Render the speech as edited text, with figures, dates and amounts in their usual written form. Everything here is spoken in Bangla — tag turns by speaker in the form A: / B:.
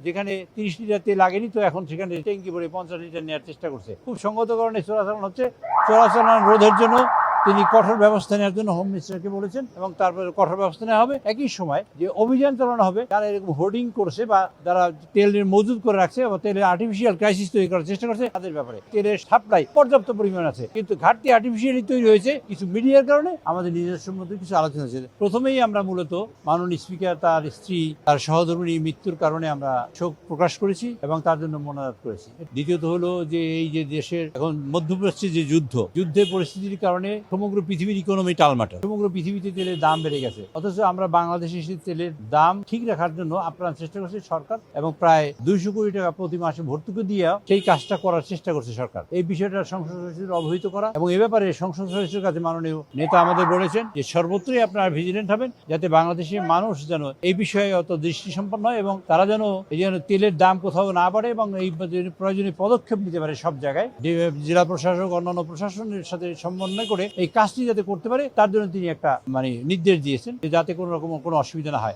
A: যেখানে 30 লিটার তেল লাগেনি, তো এখন সেখানে ট্যাঙ্কি ভরে 50 লিটার নেওয়ার চেষ্টা করছে। খুব সঙ্গত কারণে চোরাচালান হচ্ছে। চোরাচালান রোধের জন্য তিনি কঠোর ব্যবস্থা নেওয়ার জন্য হোম মিনিস্টারকে বলেছেন এবং তারপরে কঠোর ব্যবস্থা নেওয়া হবে। একই সময় যে অভিযান চালানো হবে যারা এরকম হোর্ডিং করছে বা যারা তেলের মজুদ করে রাখছে বা তেলের আর্টিফিশিয়াল ক্রাইসিস তৈরি করার চেষ্টা করছে, তাদের ব্যাপারে তেলের সাপ্লাই পর্যাপ্ত পরিমাণ আছে, কিন্তু ঘাটতি আর্টিফিশিয়ালি তৈরি হয়েছে কিছু মিডিয়ার কারণে। আমাদের নিজস্ব মধ্যে কিছু আলোচনা হয়েছে। প্রথমেই আমরা মূলত মাননীয় স্পিকার তার স্ত্রী তার সহধর্মিণীর মৃত্যুর কারণে আমরা শোক প্রকাশ করেছি এবং তার জন্য মোনাজাত করেছি। দ্বিতীয়ত হলো যে এই যে দেশের এখন মধ্যপ্রাচ্যে যে যুদ্ধের পরিস্থিতির কারণে সমগ্র পৃথিবীর ইকোনমি টালমাটাল, সমগ্র পৃথিবীতে তেলের দাম বেড়ে গেছে, অথচ আমরা বাংলাদেশে সেই তেলের দাম ঠিক রাখার জন্য আপ্রাণ চেষ্টা করছে সরকার এবং প্রায় 200 কোটি টাকা প্রতি মাসে ভর্তুকি দিয়ে সেই কাজটা করার চেষ্টা করছে সরকার। এই বিষয়টা সংসদ সদস্যদের অবহিত করা এবং এ ব্যাপারে সংসদ সদস্যের কাছে মাননীয় নেতা আমাদের বলেছেন যে সর্বত্রই আপনারা ভিজিলেন্ট হবেন, যাতে বাংলাদেশের মানুষ যেন এই বিষয়ে অত দৃষ্টি সম্পন্ন হয় এবং তারা যেন তেলের দাম কোথাও না বাড়ে এবং এই প্রয়োজনীয় পদক্ষেপ নিতে পারে সব জায়গায়। জেলা প্রশাসক অন্যান্য প্রশাসনের সাথে সমন্বয় করে এই কাজটি যাতে করতে পারে, তার জন্য তিনি একটা নির্দেশ দিয়েছেন যাতে কোনো রকম কোনো অসুবিধা না হয়।